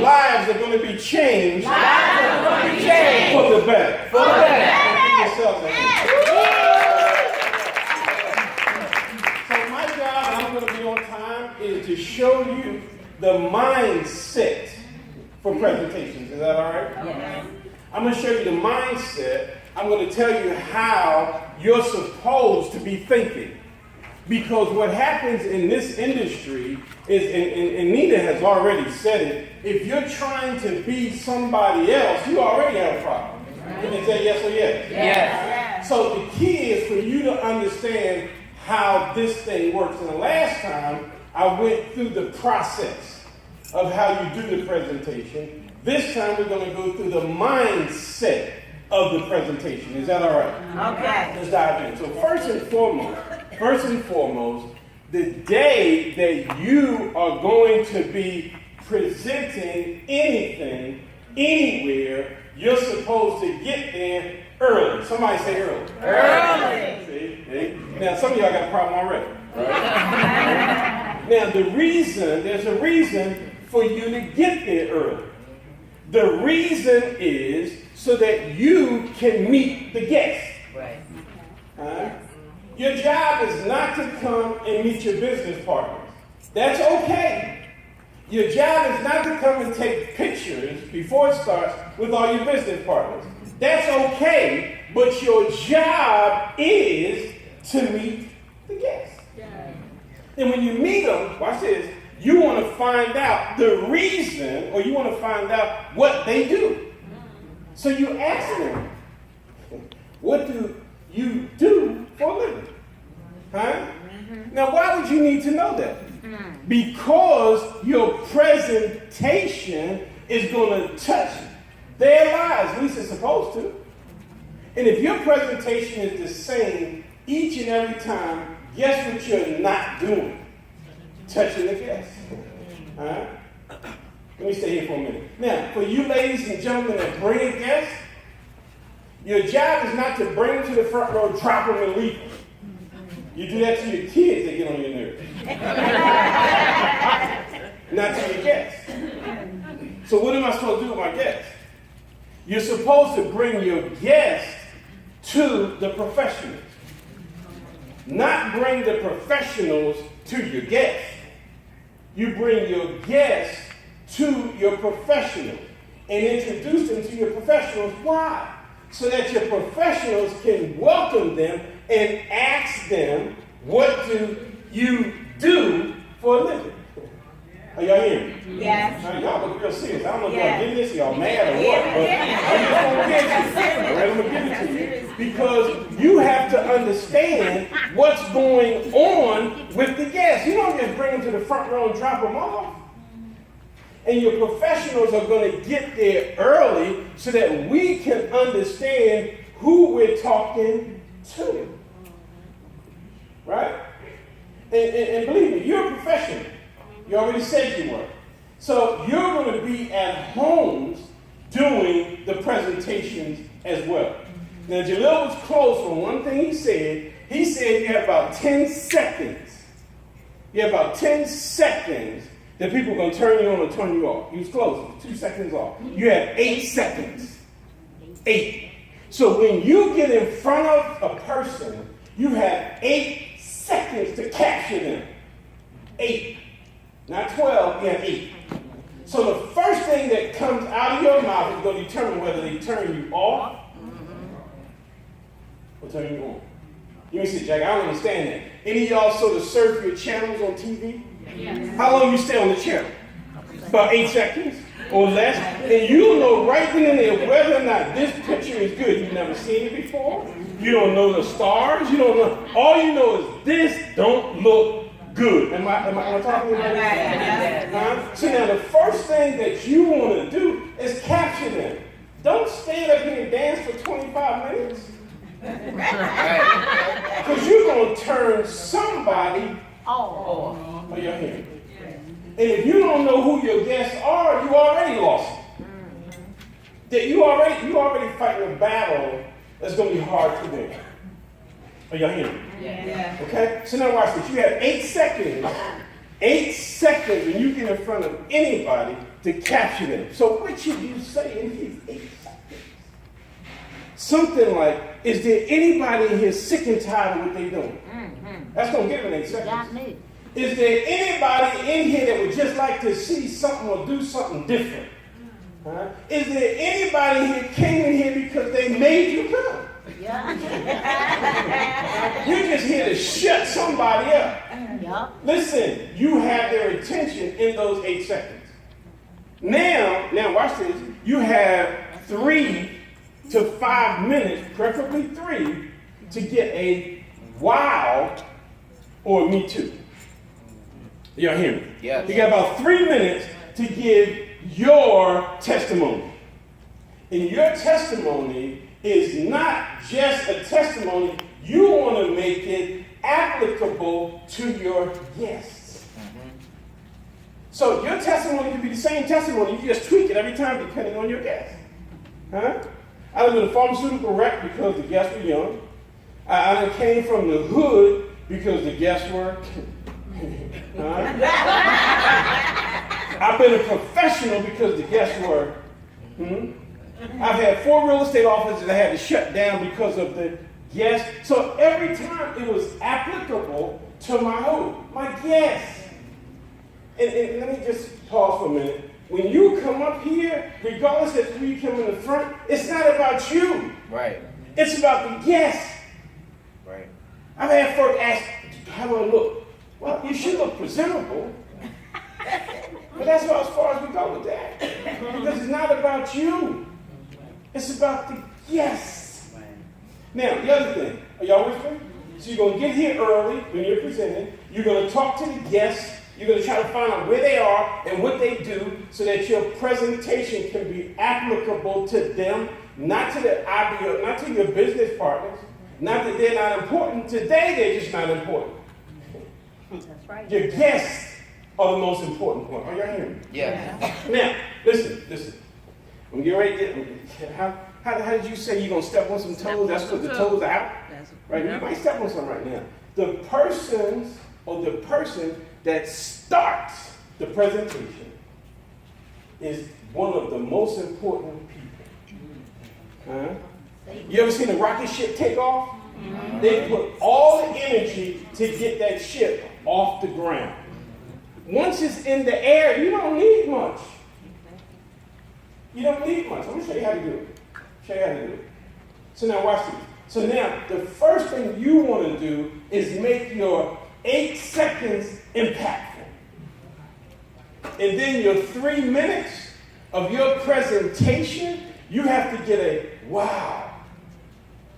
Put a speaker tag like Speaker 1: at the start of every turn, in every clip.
Speaker 1: Lives are going to be changed for the better. Give yourselves a hand. So my job, and I'm going to be on time, is to show you the mindset for presentations. Is that all right? Yes. I'm going to show you the mindset. I'm going to tell you how you're supposed to be thinking. Because what happens in this industry is, and Nita has already said it, if you're trying to be somebody else, you already have a problem. Can you say yes or yes?
Speaker 2: Yes.
Speaker 1: So the key is for you to understand how this thing works. And the last time, I went through the process of how you do the presentation. This time, we're going to go through the mindset of the presentation. Is that all right?
Speaker 2: Okay.
Speaker 1: Let's dive in. So first and foremost, the day that you are going to be presenting anything, anywhere, you're supposed to get there early. Somebody say early.
Speaker 2: Early.
Speaker 1: See? Now, some of y'all got a problem already. Right? Now, there's a reason for you to get there early. The reason is so that you can meet the guest.
Speaker 2: Right.
Speaker 1: Your job is not to come and meet your business partners. That's okay. Your job is not to come and take pictures before it starts with all your business partners. That's okay, but your job is to meet the guests. And when you meet them, watch this, you want to find out the reason, or you want to find out what they do. So you ask them, what do you do for a living? Now, why would you need to know that? Because your presentation is going to touch their lives, at least it's supposed to. And if your presentation is the same each and every time, guess what you're not doing? Touching the guests. Let me stay here for a minute. Now, for you ladies and gentlemen that bring a guest, your job is not to bring them to the front row, drop them, and leave them. You do that to your kids, they get on your nerves. Not to your guests. So what am I supposed to do with my guests? You're supposed to bring your guests to the professionals. Not bring the professionals to your guests. You bring your guests to your professionals and introduce them to your professionals. Why? So that your professionals can welcome them and ask them, what do you do for a living? Are y'all hearing me?
Speaker 2: Yes.
Speaker 1: Now, y'all look real serious. I don't know if y'all getting this, y'all mad or what, but I'm going to give it to you. Because you have to understand what's going on with the guests. You don't just bring them to the front row and drop them off. And your professionals are going to get there early so that we can understand who we're talking to. Right? And believe me, you're a professional. You already said you were. So you're going to be at homes doing the presentations as well. Now, Jalil was close on one thing he said. He said you have about 10 seconds. You have about 10 seconds that people are going to turn you on or turn you off. He was close. 2 seconds off. You have 8 seconds. 8. So when you get in front of a person, you have 8 seconds to capture them. 8. Not 12, you have 8. So the first thing that comes out of your mouth is going to determine whether they turn you off or turn you on. You may say, Jack, I don't understand that. Any of y'all sort of surf your channels on TV? Yes. How long you stay on the channel? About 8 seconds or less. And you know right then and there whether or not this picture is good. You've never seen it before. You don't know the stars. You don't know. All you know is this don't look good. Am I talking about that? So now the first thing that you want to do is capture them. Don't stand up here and dance for 25 minutes. Because you're going to turn somebody off. Are you hearing? And if you don't know who your guests are, you already lost it. You already fighting a battle that's going to be hard to win. Are y'all hearing?
Speaker 2: Yeah.
Speaker 1: Okay? So now watch this. You have 8 seconds. 8 seconds when you get in front of anybody to capture them. So what should you say in these 8 seconds? Something like, is there anybody in here sick and tired of what they're doing? That's going to give it 8 seconds.
Speaker 2: Got me.
Speaker 1: Is there anybody in here that would just like to see something or do something different? Huh? Is there anybody here came in here because they made you come?
Speaker 2: Yeah.
Speaker 1: You're just here to shut somebody up.
Speaker 2: Yeah.
Speaker 1: Listen, you have their attention in those 8 seconds. Now watch this. You have 3 to 5 minutes, preferably 3, to get a wow or a me too. Y'all hear me?
Speaker 3: Yes.
Speaker 1: You got about 3 minutes to give your testimony. And your testimony is not just a testimony. You want to make it applicable to your guests. So your testimony can be the same testimony. You just tweak it every time depending on your guest. Huh? I was in a pharmaceutical rep because the guests were young. I came from the hood because the guests were. I've been a professional because the guests were. I've had 4 real estate offices that I had to shut down because of the guests. So every time it was applicable to my hood, my guests. And let me just pause for a minute. When you come up here, regardless of who you come in the front, it's not about you.
Speaker 3: Right.
Speaker 1: It's about the guests.
Speaker 3: Right.
Speaker 1: I've had folks ask, how do I look? Well, you should look presentable. But that's about as far as we go with that. Because it's not about you. It's about the guests. Now, the other thing, are y'all with me? So you're going to get here early when you're presenting. You're going to talk to the guests. You're going to try to find out where they are and what they do so that your presentation can be applicable to them, not to the IBO, not to your business partners. Not that they're not important. Today, they're just not important.
Speaker 2: That's right.
Speaker 1: Your guests are the most important one. Are y'all hearing me?
Speaker 3: Yes.
Speaker 1: Now, listen. I'm getting ready to how did you say you're going to step on some toes? That's because the toes are out? Right? You might step on some right now. The person that starts the presentation is one of the most important people. You ever seen a rocket ship take off? They put all the energy to get that ship off the ground. Once it's in the air, you don't need much. You don't need much. I'm going to show you how to do it. So now watch this. So now the first thing you want to do is make your 8 seconds impactful. And then your 3 minutes of your presentation, you have to get a wow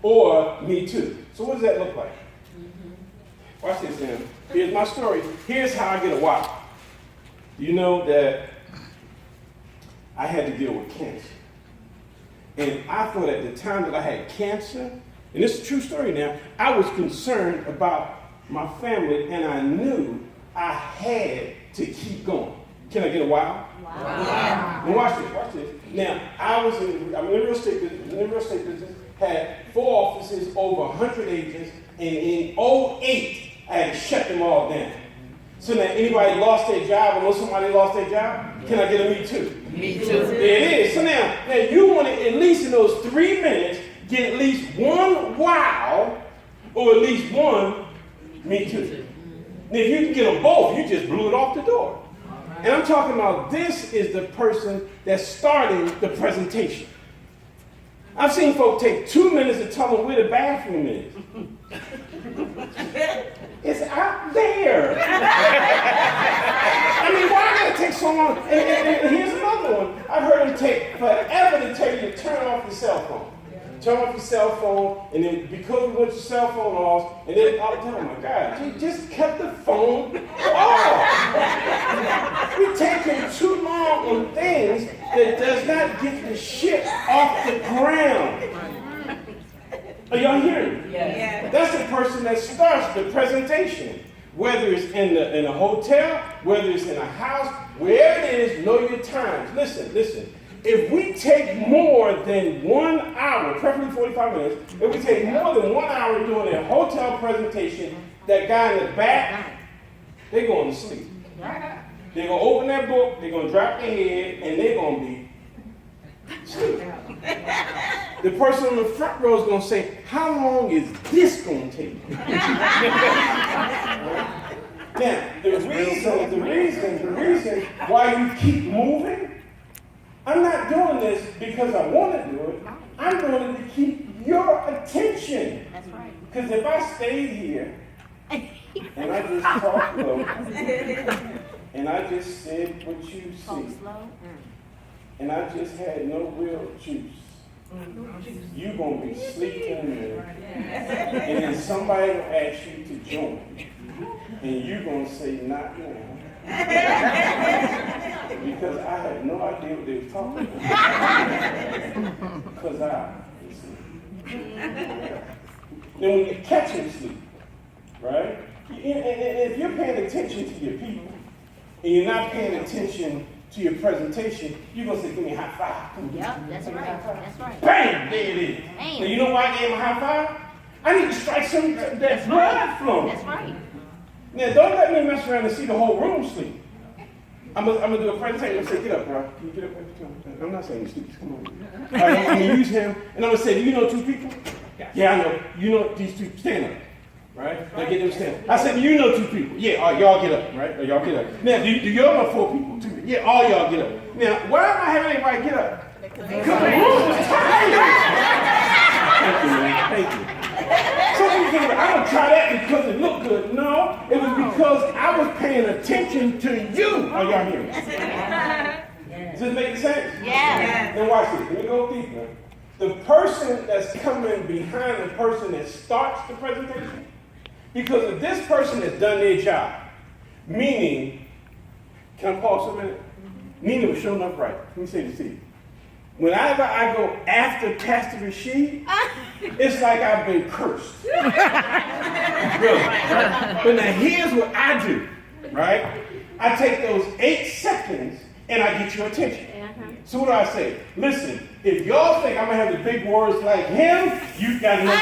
Speaker 1: or me too. So what does that look like? Watch this now. Here's my story. Here's how I get a wow. You know that I had to deal with cancer. And I thought at the time that I had cancer, and this is a true story now, I was concerned about my family and I knew I had to keep going. Can I get a wow? Wow. Now watch this. Now, I'm in the real estate business, had 4 offices, over 100 agents, and in 2008, I had to shut them all down. So now anybody lost their job or know somebody lost their job? Can I get a me too?
Speaker 3: Me too.
Speaker 1: There it is. So now you want to, at least in those 3 minutes, get at least 1 wow or at least 1 me too. Now if you can get them both, you just blew it off the door. And I'm talking about this is the person that's starting the presentation. I've seen folks take 2 minutes to tell them where the bathroom is. It's out there. I mean, why did it take so long? And here's another one. I've heard them take forever to tell you to turn off your cell phone. Turn off your cell phone, and then because we went your cell phone off, and then, oh my God, you just cut the phone off. We're taking too long on things that does not get the shit off the ground. Are y'all hearing me?
Speaker 2: Yes.
Speaker 1: That's the person that starts the presentation. Whether it's in a hotel, whether it's in a house, wherever it is, know your times. Listen. If we take more than 1 hour, preferably 45 minutes, if we take more than 1 hour doing a hotel presentation, that guy in the back, they're going to sleep. They're going to open that book, they're going to drop their head, and they're going to be asleep. The person on the front row is going to say, how long is this going to take? Now, the reason why you keep moving, I'm not doing this because I want to do it. I'm doing it to keep your attention.
Speaker 2: That's right.
Speaker 1: Because if I stayed here and I just talked low and I just said what you
Speaker 2: Talk
Speaker 1: see
Speaker 2: slow.
Speaker 1: and I just had no real juice, you're going to be sleeping there. And then somebody will ask you to join. And you're going to say, not now. Because I had no idea what they were talking about. Because I was asleep. Then when you catch them sleep, right? And if you're paying attention to your people, and you're not paying attention to your presentation, you're going to say, give me a high five.
Speaker 2: Yep, that's right. That's right.
Speaker 1: Bam! There it is.
Speaker 2: Bam.
Speaker 1: Now, you know why I gave him a high five? I need to strike some that blood flowing.
Speaker 2: That's right.
Speaker 1: Now, don't let me mess around and see the whole room sleep. I'm gonna do a presentation. I'm gonna say, get up, bro. Can you get up? I'm not saying you stupid. Come on. All right, I'm gonna use him, and I'm gonna say, do you know two people? Yeah, I know. You know these two. Stand up. Right? Now get them stand. I said, do you know two people? Yeah, all right, y'all get up. Right? Y'all get up. Now, do y'all know four people? Two people. Yeah, all y'all get up. Now, why am I having everybody get up? Because the room was tired. Thank you, man. Thank you. Some people think, I don't try that because it looked good. No, it was because I was paying attention to you. Are y'all hearing me? Does this make sense?
Speaker 2: Yeah.
Speaker 1: Then watch this. Let me go deeper. The person that's coming behind the person that starts the presentation, because if this person has done their job, meaning, can I pause for a minute? Nina was showing up right. Let me say this to you. Whenever I go after Pastor Rashid, it's like I've been cursed. Really. But now here's what I do, right? I take those 8 seconds and I get your attention. So what do I say? Listen, if y'all think I'm going to have the big words like him, you got no choice.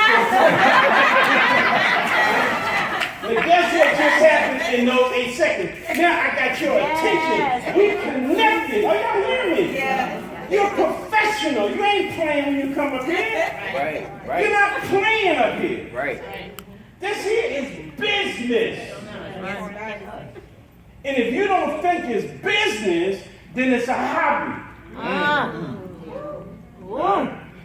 Speaker 1: Now guess what just happened in those 8 seconds? Now I got your attention. We connected. Are y'all hearing me? Yeah. You're professional. You ain't playing when you come up here.
Speaker 3: Right.
Speaker 1: You're not playing up here.
Speaker 3: Right.
Speaker 1: This here is business. And if you don't think it's business, then it's a hobby. Now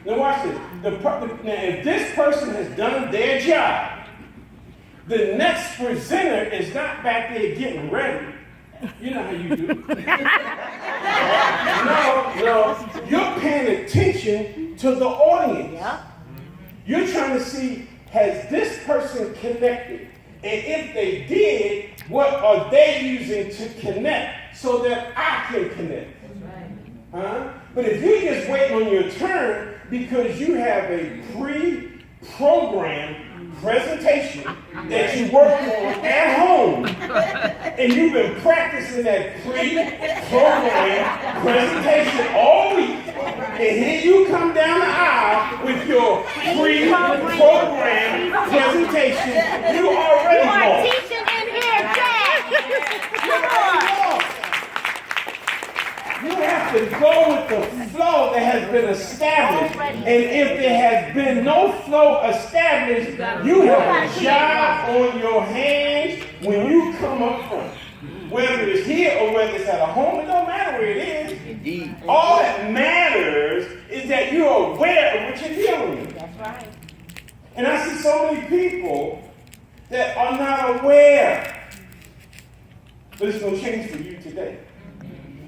Speaker 1: watch this. Now if this person has done their job, the next presenter is not back there getting ready. You know how you do. No. You're paying attention to the audience.
Speaker 2: Yep.
Speaker 1: You're trying to see, has this person connected? And if they did, what are they using to connect so that I can connect? Huh? But if you just wait on your turn because you have a pre-programmed presentation that you work on at home, and you've been practicing that pre-programmed presentation all week, and here you come down the aisle with your pre-programmed presentation, you already lost.
Speaker 2: Teaching in here, Jack.
Speaker 1: Come on. You have to go with the flow that has been established. And if there has been no flow established, you have a job on your hands when you come up front. Whether it's here or whether it's at a home, it don't matter where it is.
Speaker 3: Indeed.
Speaker 1: All that matters is that you're aware of what you're dealing with.
Speaker 2: That's right.
Speaker 1: And I see so many people that are not aware. But it's going to change for you today.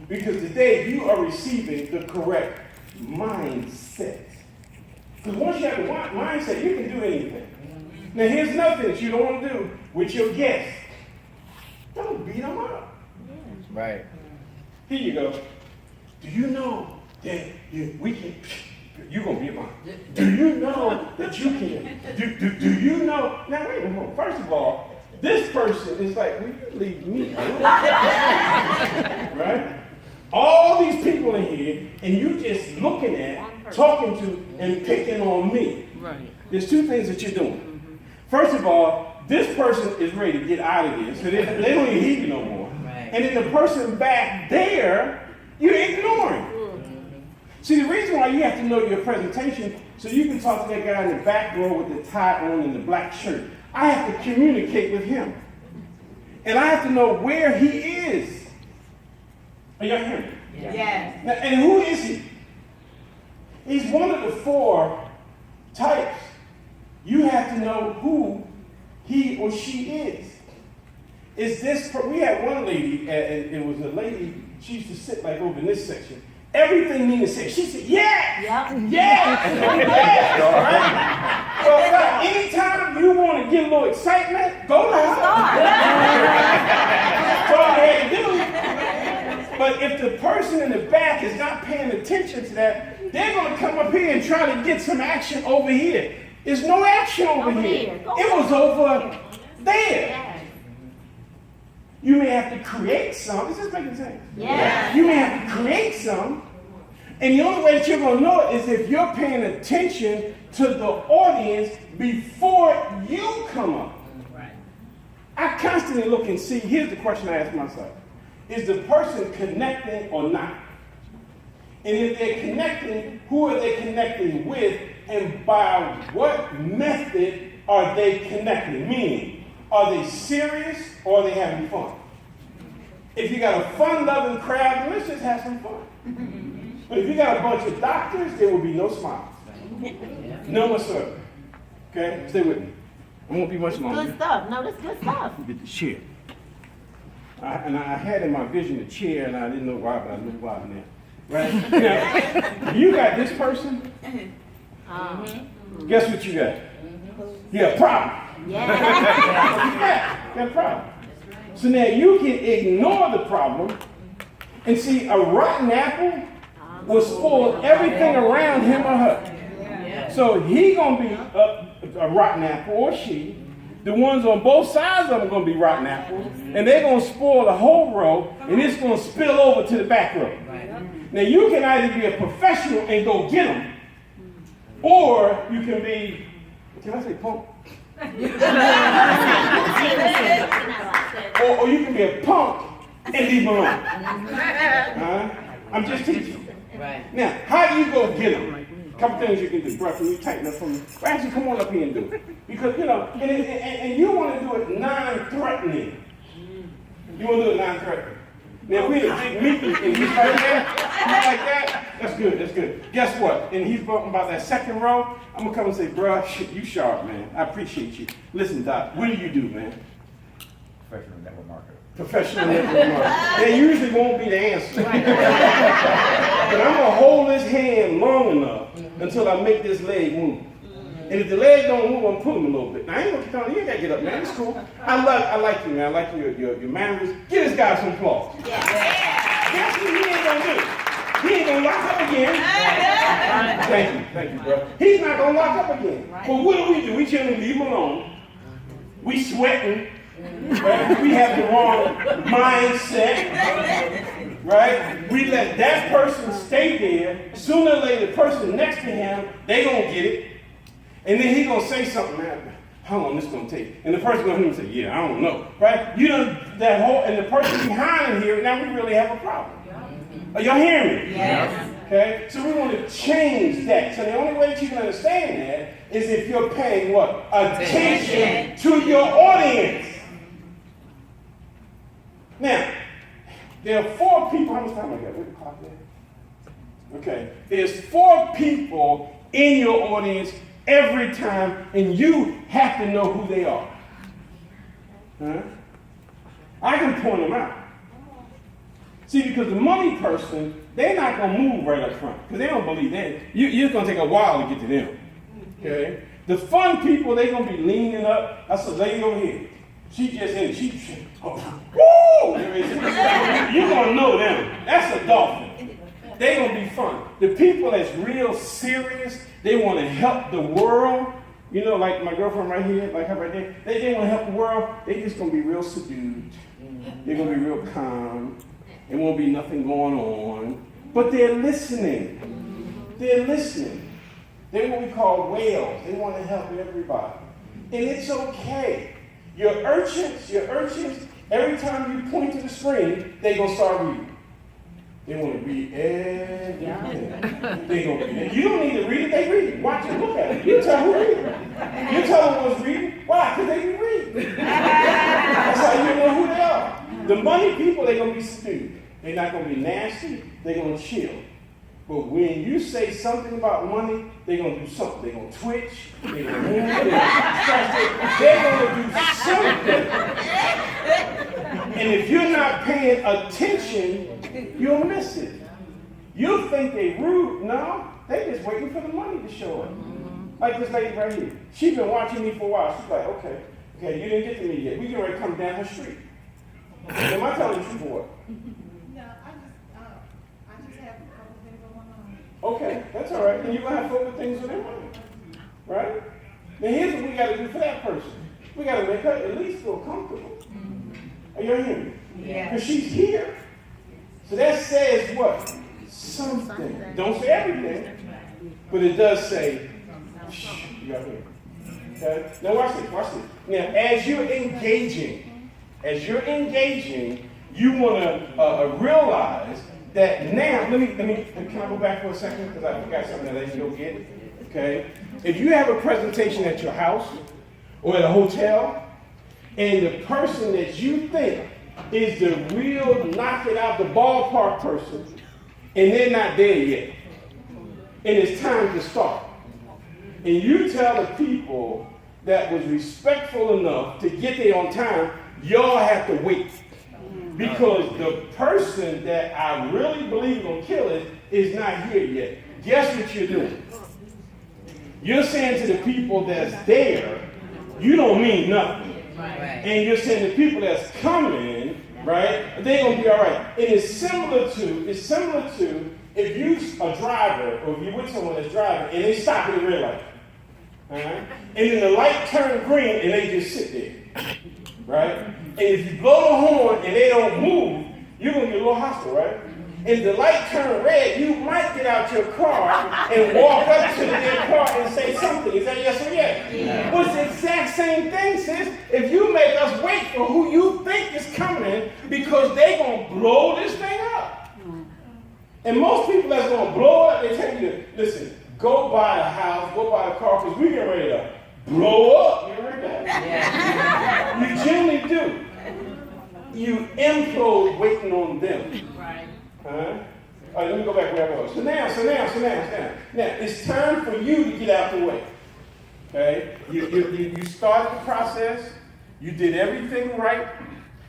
Speaker 1: Because today you are receiving the correct mindset. Because once you have the mindset, you can do anything. Now here's nothing that you don't want to do with your guests. Don't beat them up.
Speaker 3: Right.
Speaker 1: Here you go. Do you know that we can... You're going to be mine. Do you know that you can... Do you know... Now wait a minute. First of all, this person is like, will you leave me alone? Right? All these people in here, and you just looking at, talking to, and picking on me.
Speaker 4: Right.
Speaker 1: There's 2 things that you're doing. First of all, this person is ready to get out of here, so they don't even hear you no more.
Speaker 3: Right.
Speaker 1: And then the person back there, you're ignoring. See, the reason why you have to know your presentation, so you can talk to that guy in the back row with the tie on and the black shirt. I have to communicate with him. And I have to know where he is. Are y'all hearing me?
Speaker 2: Yes.
Speaker 1: Now, and who is he? He's one of the 4 types. You have to know who he or she is. Is this, we had one lady, and it was a lady, she used to sit like over in this section. Everything Nina said, she said, yeah,
Speaker 2: Yep.
Speaker 1: yeah, right? Well, anytime you want to get a little excitement, go loud. That's all you had to do. But if the person in the back is not paying attention to that, they're going to come up here and try to get some action over here. There's no action over here. It was over there.
Speaker 2: Yes.
Speaker 1: You may have to create some. Is this making sense?
Speaker 2: Yes.
Speaker 1: You may have to create some. And the only way that you're going to know it is if you're paying attention to the audience before you come up.
Speaker 2: Right.
Speaker 1: I constantly look and see, here's the question I ask myself. Is the person connecting or not? And if they're connecting, who are they connecting with? And by what method are they connecting? Meaning, are they serious or are they having fun? If you got a fun-loving crowd, then let's just have some fun. But if you got a bunch of doctors, there will be no smiles. None whatsoever. Okay? Stay with me. I won't be much longer.
Speaker 2: Good stuff. No, that's good stuff.
Speaker 1: Get the chair. I had in my vision a chair, and I didn't know why, but I know why now. Right? Now, you got this person. Guess what you got? You got a problem.
Speaker 2: Yeah.
Speaker 1: You got a problem. So now you can ignore the problem and see a rotten apple will spoil everything around him or her. So he gonna be a rotten apple, or she. The ones on both sides of them are gonna be rotten apples, and they're gonna spoil the whole row, and it's gonna spill over to the back row. Now you can either be a professional and go get them, or you can be, can I say punk? or you can be a punk and leave them alone. I'm just teaching.
Speaker 3: Right.
Speaker 1: Now, how do you go get them? A couple things you can do. Bro, can you tighten up for me? Well, actually, come on up here and do it. Because, you know, and you want to do it non-threatening. You want to do it non-threatening. Now, if we're in a big meeting and he's right there, he's like that, that's good, that's good. Guess what? And he's talking about that second row, I'm going to come and say, bro, you sharp, man. I appreciate you. Listen, Doc, what do you do, man?
Speaker 3: Professional network marketer.
Speaker 1: Professional network marketer. They usually won't be the answer. But I'm going to hold his hand long enough until I make this leg move. And if the leg don't move, I'm pulling him a little bit. Now, I ain't gonna tell you, you gotta get up, man. It's cool. I like you, man. I like your manners. Give this guy some applause. That's what he ain't gonna do. He ain't gonna lock up again. Thank you, bro. He's not gonna lock up again. But what do? We generally leave him alone. We sweating. Right? We have the wrong mindset. Right? We let that person stay there. Sooner or later, the person next to him, they gonna get it. And then he gonna say something, man, how long this gonna take? And the person gonna hear him say, yeah, I don't know, right? You know, that whole, and the person behind him here, now we really have a problem. Are y'all hearing me?
Speaker 2: Yes.
Speaker 1: Okay, so we want to change that. So the only way that you can understand that is if you're paying what? Attention to your audience. Now, there are 4 people, how much time I got? Where's the clock there? Okay, there's 4 people in your audience every time, and you have to know who they are. Huh? I can point them out. See, because the money person, they're not going to move right up front, because they don't believe that. It's going to take a while to get to them. Okay? The fun people, they're going to be leaning up. That's a lady over here. She just in it. Woo! You're going to know them. That's a dolphin. They're going to be fun. The people that's real serious, they want to help the world. You know, like my girlfriend right here, like her right there. They want to help the world. They just going to be real subdued. They're going to be real calm. There won't be nothing going on. But they're listening. They're listening. They're what we call whales. They want to help everybody. And it's okay. Your urchins, Every time you point to the screen, they're going to start reading. They want to read everything. They going to read it. You don't need to read it, they read it. Watch it, look at it. You tell who reading. You tell them what's reading. Why? Because they be reading. That's how you know who they are. The money people, they're going to be stupid. They're not going to be nasty. They're going to chill. But when you say something about money, they're going to do something. They're going to twitch. They're going to move. They're going to do something. And if you're not paying attention, you'll miss it. You'll think they're rude. No, they're just waiting for the money to show up. Like this lady right here. She's been watching me for a while. She's like, okay, you didn't get to me yet. We get ready to come down her street. Am I telling you for what?
Speaker 4: No, I just have a couple things on my mind.
Speaker 1: Okay, that's all right. And you're going to have fun with things on their mind. Right? Now here's what we got to do for that person. We got to make her at least feel comfortable. Are you hearing me?
Speaker 2: Yeah.
Speaker 1: Because she's here. So that says what? Something. Don't say everything. But it does say, shh, you got here. Okay? Now watch this, watch this. Now, as you're engaging, you want to realize that now, can I go back for a second? Because I forgot something that I didn't go get. Okay? If you have a presentation at your house or at a hotel, and the person that you think is the real knock it out the ballpark person, and they're not there yet, and it's time to start, and you tell the people that was respectful enough to get there on time, y'all have to wait. Because the person that I really believe is going to kill it is not here yet. Guess what you're doing? You're saying to the people that's there, you don't mean nothing.
Speaker 2: Right.
Speaker 1: And you're saying the people that's coming, right, they're going to be all right. And it's similar to if you're a driver or if you're with someone that's driving and they stop at a red light. And then the light turns green and they just sit there. Right? And if you blow the horn and they don't move, you're going to get a little hostile, right? If the light turns red, you might get out your car and walk up to their car and say something. Is that yes or yes? Yeah. Well, it's the exact same thing, sis. If you make us wait for who you think is coming because they're going to blow this thing up. And most people that's going to blow up, they tell you to, listen, go buy a house, go buy a car, because we're getting ready to blow up. You heard that? Yeah. You generally do. You implode waiting on them.
Speaker 2: Right.
Speaker 1: All right, let me go back where I was. So now, it's time for you to get out the way. Okay? You started the process. You did everything right.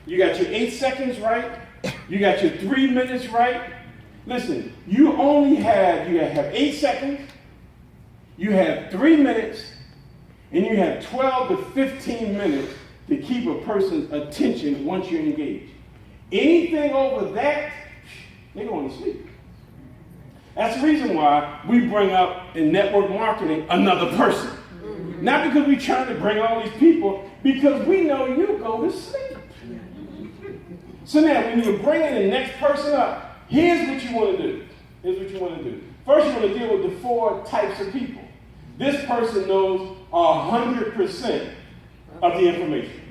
Speaker 1: You got your 8 seconds right. You got your 3 minutes right. Listen, you have 8 seconds. You have 3 minutes. And you have 12 to 15 minutes to keep a person's attention once you're engaged. Anything over that, they're going to sleep. That's the reason why we bring up in network marketing another person. Not because we're trying to bring all these people, because we know you go to sleep. So now, when you're bringing the next person up, here's what you want to do. First, you want to deal with the 4 types of people. This person knows 100% of the information.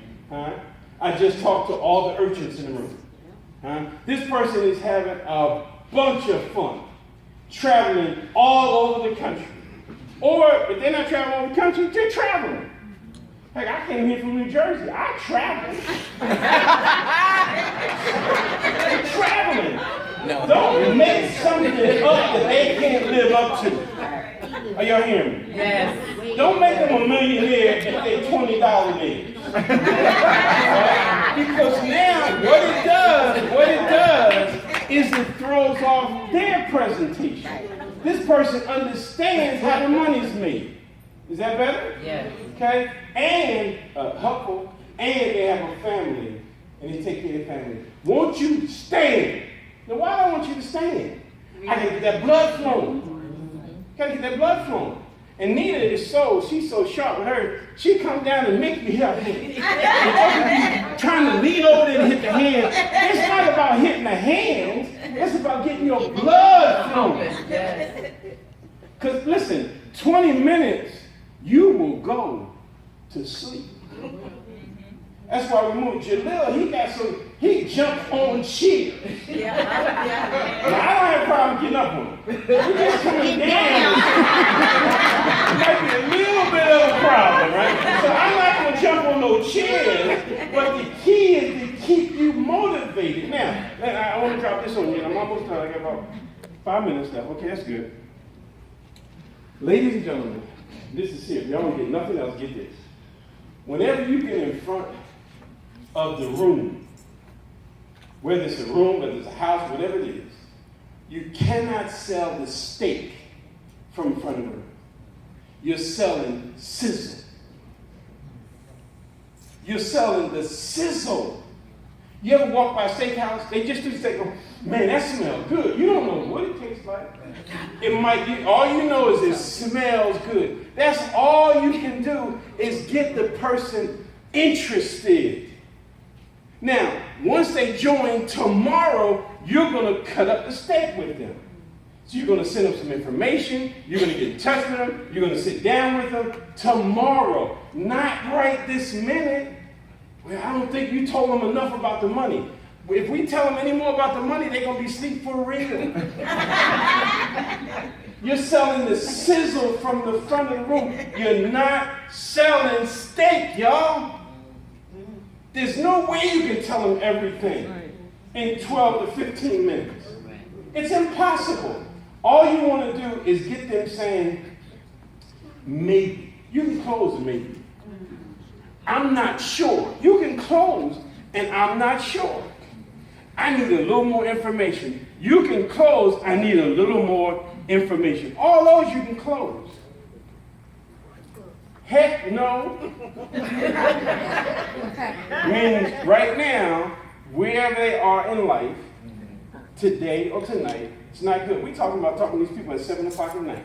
Speaker 1: I just talked to all the urchins in the room. This person is having a bunch of fun, traveling all over the country. Or if they're not traveling all over the country, they're traveling. Heck, I came here from New Jersey. I traveled. They're traveling. No. Don't make something up that they can't live up to. Are y'all hearing me?
Speaker 2: Yes.
Speaker 1: Don't make them a millionaire if they're $20 million. Because now what it does is it throws off their presentation. This person understands how the money's made. Is that better?
Speaker 2: Yes.
Speaker 1: Okay? And helpful, and they have a family, and they take care of their family. Won't you stand? Now, why do I want you to stand? I can get that blood flowing. Gotta get that blood flowing. And Nina is she's so sharp with her, she comes down and make you hit her hand. Trying to lean over there and hit the hand. It's not about hitting the hands, it's about getting your blood flowing. Because listen, 20 minutes, you will go to sleep. That's why we moved. Jalil, he jumped on chairs.
Speaker 2: Yeah.
Speaker 1: Now, I don't have a problem getting up on him. We're just coming down. Might be a little bit of a problem, right? So I'm not going to jump on no chairs, but the key is to keep you motivated. Now, I want to drop this on you. I'm almost done. I got about 5 minutes left. Okay, that's good. Ladies and gentlemen, this is serious. Y'all don't get nothing else, get this. Whenever you get in front of the room, whether it's a room, whether it's a house, whatever it is, you cannot sell the steak from in front of the room. You're selling sizzle. You're selling the sizzle. You ever walk by a steakhouse? They just do steak. Go, man, that smells good. You don't know what it tastes like. It might be, all you know is it smells good. That's all you can do is get the person interested. Now, once they join tomorrow, you're going to cut up the steak with them. So you're going to send them some information. You're going to get in touch with them. You're going to sit down with them tomorrow. Not right this minute. Well, I don't think you told them enough about the money. If we tell them any more about the money, they're going to be asleep for real. You're selling the sizzle from the front of the room. You're not selling steak, y'all. There's no way you can tell them everything in 12 to 15 minutes. It's impossible. All you want to do is get them saying, maybe. You can close a maybe. I'm not sure. You can close and I'm not sure. I need a little more information. You can close, I need a little more information. All those you can close. Heck no. Means right now, wherever they are in life, today or tonight, it's not good. We're talking about talking to these people at 7 o'clock at night.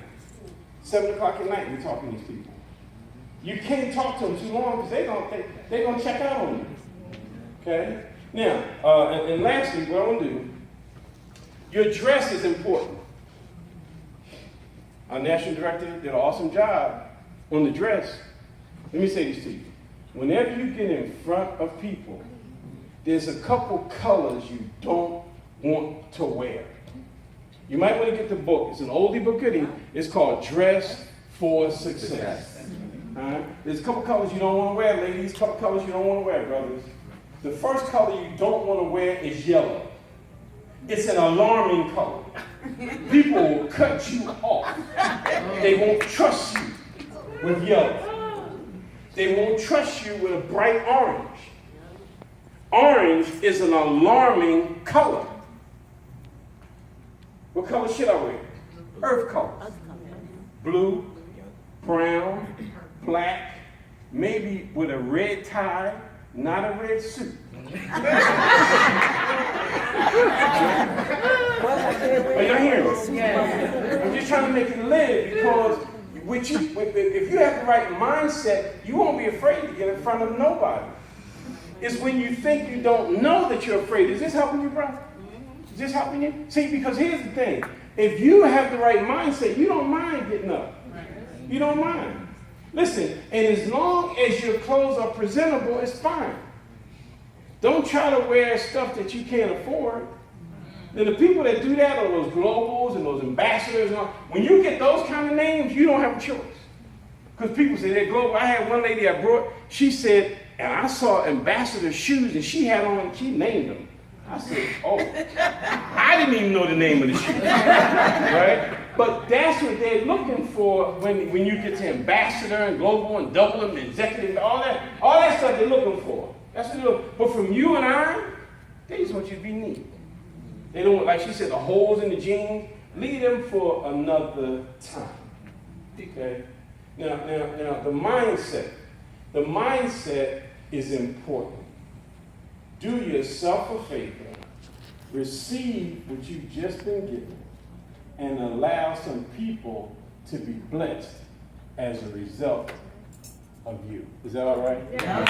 Speaker 1: 7 o'clock at night, we're talking to these people. You can't talk to them too long because they're going to check out on you. Okay? Now, and lastly, what I want to do, your dress is important. Our national director did an awesome job on the dress. Let me say this to you. Whenever you get in front of people, there's a couple colors you don't want to wear. You might want to get the book. It's an oldie but goodie. It's called Dress for Success. There's a couple colors you don't want to wear, ladies. A couple colors you don't want to wear, brothers. The first color you don't want to wear is yellow. It's an alarming color. People will cut you off. They won't trust you with yellow. They won't trust you with a bright orange. Orange is an alarming color. What color should I wear? Earth colors. Blue, brown, black, maybe with a red tie, not a red suit. Are y'all hearing me?
Speaker 2: Yes.
Speaker 1: I'm just trying to make it live because if you have the right mindset, you won't be afraid to get in front of nobody. It's when you think you don't know that you're afraid. Is this helping you, bro? Is this helping you? See, because here's the thing. If you have the right mindset, you don't mind getting up. You don't mind. Listen, and as long as your clothes are presentable, it's fine. Don't try to wear stuff that you can't afford. And the people that do that are those globals and those ambassadors. And all. When you get those kind of names, you don't have a choice. Because people say they're global. I had one lady I brought, she said, and I saw ambassador shoes and she had on, she named them. I said, oh, I didn't even know the name of the shoe, right? But that's what they're looking for when you get to ambassador and global and double and executive, all that stuff they're looking for. That's what they're looking for. But from you and I, they just want you to be neat. They don't, like she said, the holes in the jeans, leave them for another time. Okay? Now, the mindset is important. Do yourself a favor, receive what you've just been given, and allow some people to be blessed as a result of you. Is that all right?
Speaker 2: Yeah.